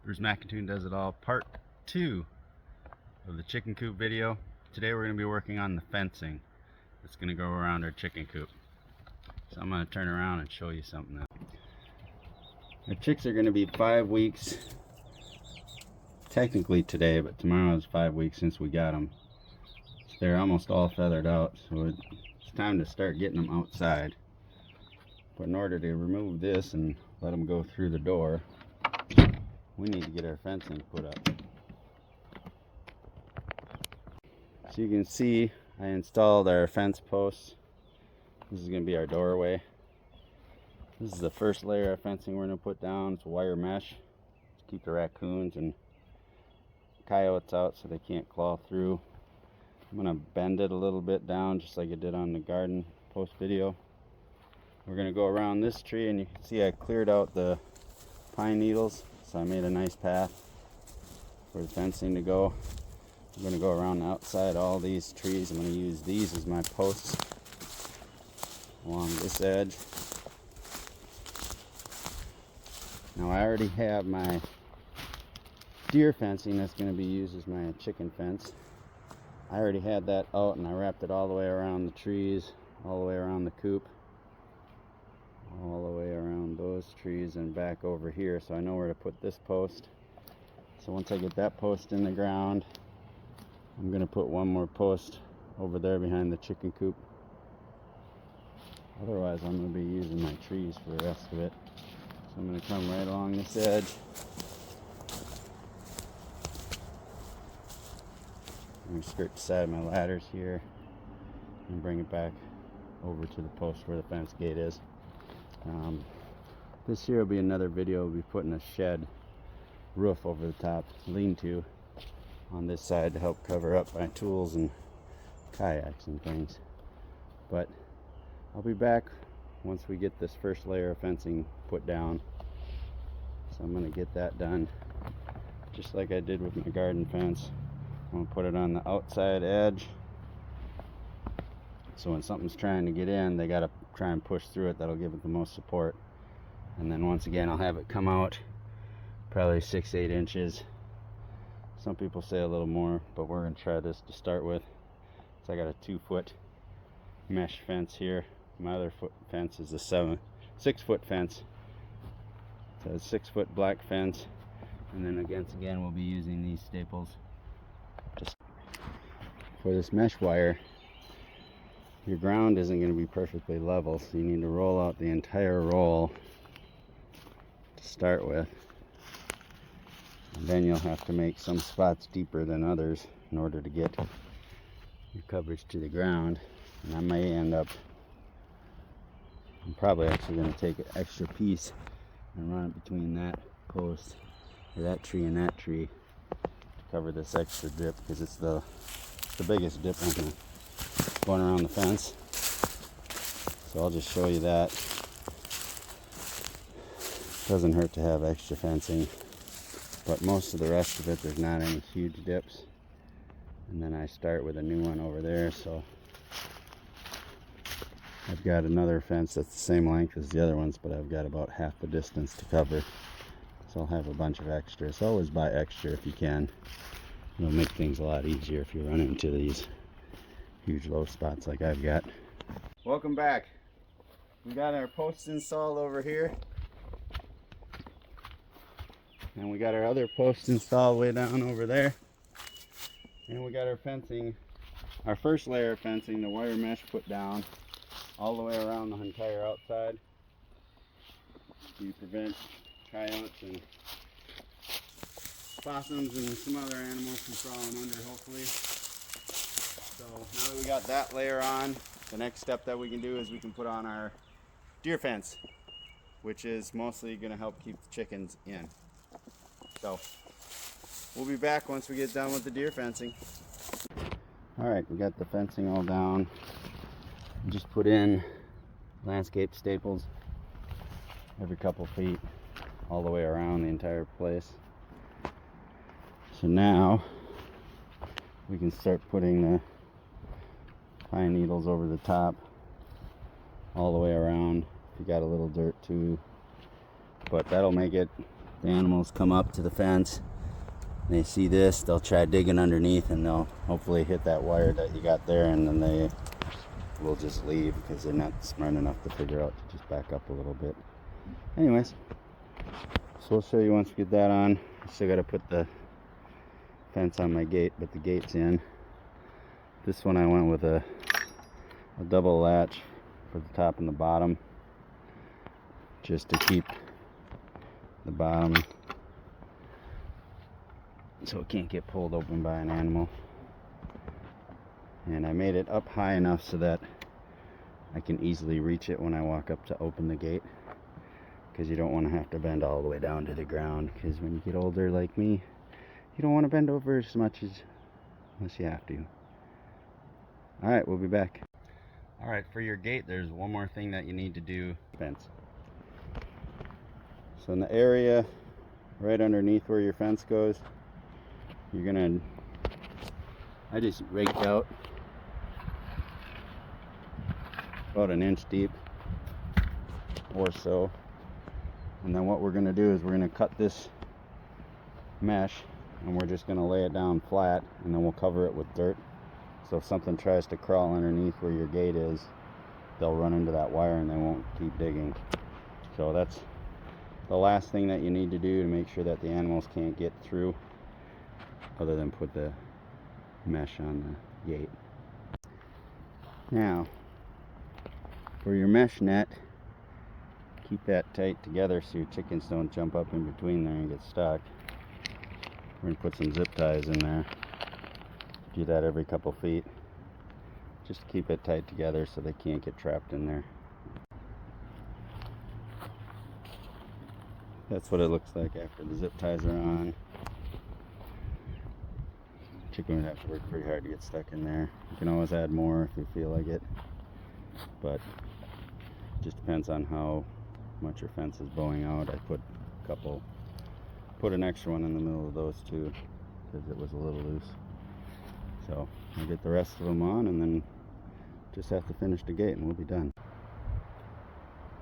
Bruce McIntoon Does It All, part 2 of the chicken coop video. Today we're going to be working on the fencing that's going to go around our chicken coop. So I'm going to turn around and show you something now. Our chicks are going to be 5 weeks, technically today, but tomorrow is 5 weeks since we got them. They're almost all feathered out, so it's time to start getting them outside. But in order to remove this and let them go through the door, we need to get our fencing put up. So you can see I installed our fence posts. This is going to be our doorway. This is the first layer of fencing we're going to put down. It's wire mesh to keep the raccoons and coyotes out so they can't claw through. I'm going to bend it a little bit down just like I did on the garden post video. We're going to go around this tree, and you can see I cleared out the pine needles, so I made a nice path for the fencing to go. I'm going to go around the outside all these trees. I'm going to use these as my posts along this edge. Now I already have my deer fencing that's going to be used as my chicken fence. I already had that out, and I wrapped it all the way around the trees, all the way around the coop, all the way around those trees and back over here, so I know where to put this post. So once I get that post in the ground, I'm going to put one more post over there behind the chicken coop. Otherwise I'm going to be using my trees for the rest of it. So I'm going to come right along this edge. I'm going to skirt the side of my ladders here and bring it back over to the post where the fence gate is. This here will be another video. We'll be putting a shed roof over the top, lean-to, on this side to help cover up my tools and kayaks and things. But I'll be back once we get this first layer of fencing put down. So I'm going to get that done just like I did with my garden fence. I'm going to put it on the outside edge, so when something's trying to get in, they got to try and push through it. That'll give it the most support. And then once again, I'll have it come out probably 6-8 inches. Some people say a little more, but we're going to try this to start with. So I got a 2-foot mesh fence here. My other fence is a 6-foot fence. So it's a 6-foot black fence. And then again, we'll be using these staples just for this mesh wire. Your ground isn't going to be perfectly level, so you need to roll out the entire roll to start with. And then you'll have to make some spots deeper than others in order to get your coverage to the ground. And I may end up, I'm probably actually going to take an extra piece and run it between that post, or that tree and that tree, to cover this extra dip, because it's the biggest dip on the going around the fence. So I'll just show you that. Doesn't hurt to have extra fencing, but most of the rest of it, there's not any huge dips. And then I start with a new one over there, so I've got another fence that's the same length as the other ones, but I've got about half the distance to cover. So I'll have a bunch of extra. So always buy extra if you can. It'll make things a lot easier if you run into these huge low spots like I've got. Welcome back. We got our posts installed over here, and we got our other posts installed way down over there, and we got our fencing, our first layer of fencing, the wire mesh, put down all the way around the entire outside to prevent coyotes and possums and some other animals from crawling under, hopefully. So now that we got that layer on, the next step that we can do is we can put on our deer fence, which is mostly going to help keep the chickens in. So we'll be back once we get done with the deer fencing. Alright, we got the fencing all down. Just put in landscape staples every couple feet all the way around the entire place. So now we can start putting the pine needles over the top all the way around. If you got a little dirt too, but that'll make it The animals come up to the fence, and they see this, they'll try digging underneath, and they'll hopefully hit that wire that you got there, and then they will just leave because they're not smart enough to figure out to just back up a little bit. Anyways, so we'll show you once we get that on. I still got to put the fence on my gate, but the gate's in. This one I went with a double latch for the top and the bottom, just to keep the bottom so it can't get pulled open by an animal. And I made it up high enough so that I can easily reach it when I walk up to open the gate, because you don't want to have to bend all the way down to the ground, because when you get older like me, you don't want to bend over as much unless you have to. Alright, we'll be back. Alright, for your gate, there's one more thing that you need to do. Fence. So in the area right underneath where your fence goes, you're gonna, I just raked out about an inch deep or so. And then what we're gonna do is we're gonna cut this mesh, and we're just gonna lay it down flat, and then we'll cover it with dirt. So if something tries to crawl underneath where your gate is, they'll run into that wire and they won't keep digging. So that's the last thing that you need to do to make sure that the animals can't get through, other than put the mesh on the gate. Now, for your mesh net, keep that tight together so your chickens don't jump up in between there and get stuck. We're going to put some zip ties in there. Do that every couple feet, just to keep it tight together so they can't get trapped in there. That's what it looks like after the zip ties are on. Chicken would have to work pretty hard to get stuck in there. You can always add more if you feel like it, but it just depends on how much your fence is bowing out. I put an extra one in the middle of those two because it was a little loose. So I'll get the rest of them on, and then just have to finish the gate and we'll be done.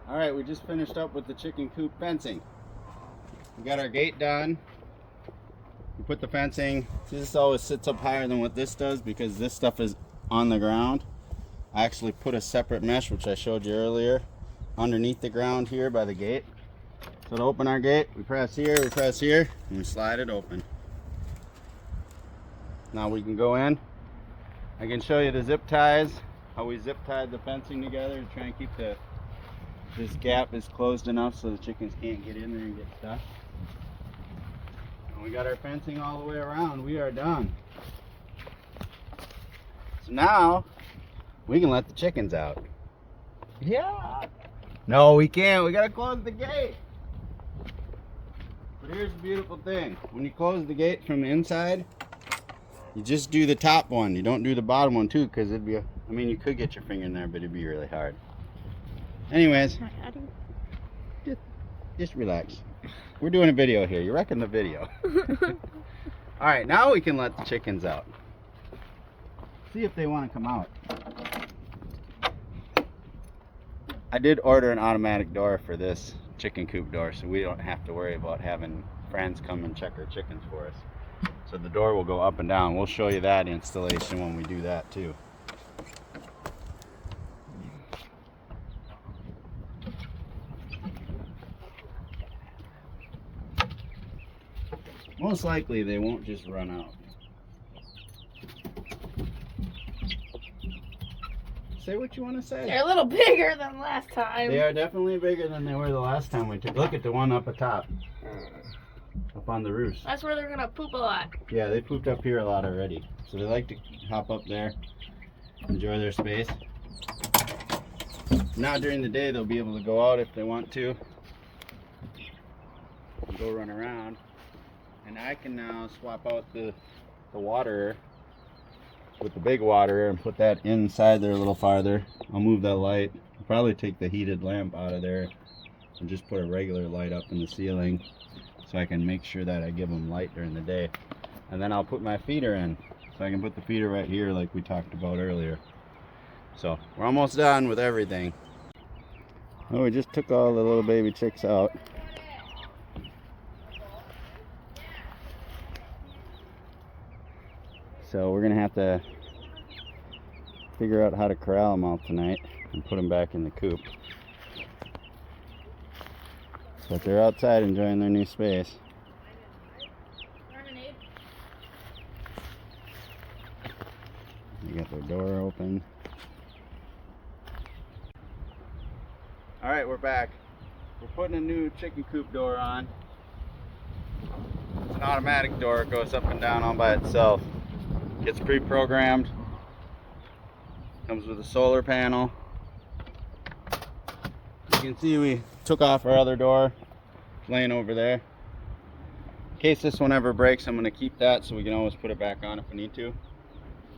Alright, we just finished up with the chicken coop fencing. We got our gate done. We put the fencing. See, this always sits up higher than what this does because this stuff is on the ground. I actually put a separate mesh, which I showed you earlier, underneath the ground here by the gate. So to open our gate, we press here, and we slide it open. Now we can go in. I can show you the zip ties, how we zip tied the fencing together to try and keep this gap is closed enough so the chickens can't get in there and get stuck. And we got our fencing all the way around. We are done. So now we can let the chickens out. Yeah. No, we can't. We gotta close the gate. But here's the beautiful thing. When you close the gate from the inside, you just do the top one. You don't do the bottom one too, because it'd be, I mean, you could get your finger in there, but it'd be really hard. Anyways, just relax. We're doing a video here. You're wrecking the video. All right, now we can let the chickens out. See if they want to come out. I did order an automatic door for this chicken coop door, so we don't have to worry about having friends come and check our chickens for us. So the door will go up and down. We'll show you that installation when we do that too. Most likely they won't just run out. Say what you want to say. They're a little bigger than last time. They are definitely bigger than they were the last time we took. Look at the one up atop. Up on the roost. That's where they're gonna poop a lot. Yeah, they pooped up here a lot already. So they like to hop up there, enjoy their space. Now during the day they'll be able to go out if they want to. Go run around. And I can now swap out the water with the big water and put that inside there a little farther. I'll move that light. I'll probably take the heated lamp out of there and just put a regular light up in the ceiling so I can make sure that I give them light during the day. And then I'll put my feeder in, so I can put the feeder right here like we talked about earlier. So we're almost done with everything. Well, we just took all the little baby chicks out. So we're gonna have to figure out how to corral them all tonight and put them back in the coop. But they're outside enjoying their new space. They got their door open. Alright, we're back. We're putting a new chicken coop door on. It's an automatic door. It goes up and down all by itself. Gets pre-programmed. Comes with a solar panel. You can see we took off our other door. It's laying over there. In case this one ever breaks, I'm going to keep that so we can always put it back on if we need to.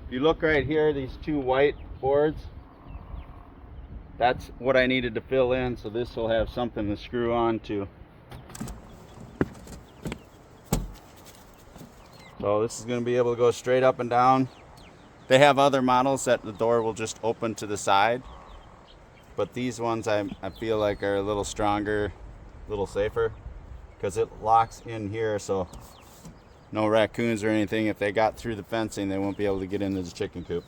If you look right here, these two white boards, that's what I needed to fill in, so this will have something to screw on to. So this is going to be able to go straight up and down. They have other models that the door will just open to the side, but these ones I feel like are a little stronger, a little safer, because it locks in here, so no raccoons or anything, if they got through the fencing, they won't be able to get into the chicken coop.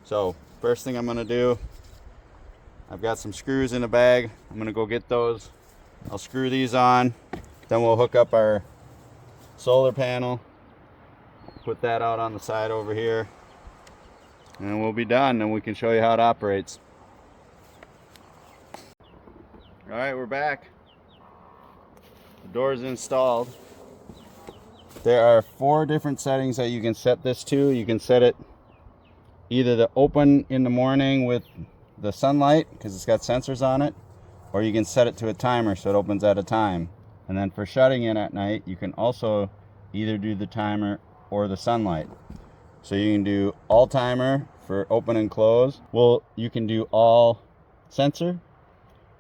So first thing I'm going to do, I've got some screws in a bag. I'm going to go get those. I'll screw these on, then we'll hook up our solar panel, put that out on the side over here, and we'll be done, and we can show you how it operates. All right, we're back. The door's installed. There are 4 different settings that you can set this to. You can set it either to open in the morning with the sunlight, because it's got sensors on it, or you can set it to a timer so it opens at a time. And then for shutting in at night, you can also either do the timer or the sunlight. So you can do all timer for open and close. Well, you can do all sensor,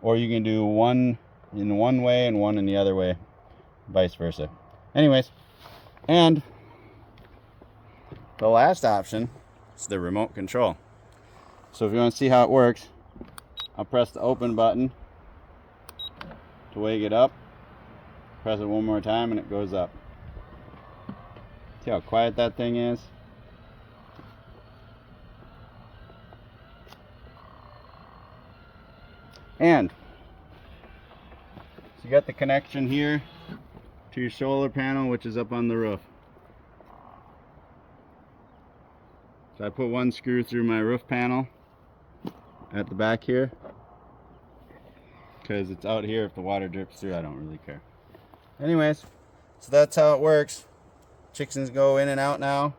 or you can do one in one way and one in the other way, vice versa. Anyways, and the last option is the remote control. So if you want to see how it works, I'll press the open button to wake it up. Press it one more time and it goes up. See how quiet that thing is? And so you got the connection here to your solar panel, which is up on the roof. So I put one screw through my roof panel at the back here, because it's out here. If the water drips through, I don't really care. Anyways, so that's how it works. Chickens go in and out now.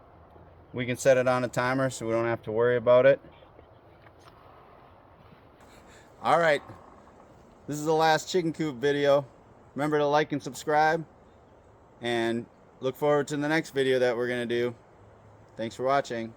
We can set it on a timer so we don't have to worry about it. Alright, this is the last chicken coop video. Remember to like and subscribe, and look forward to the next video that we're going to do. Thanks for watching.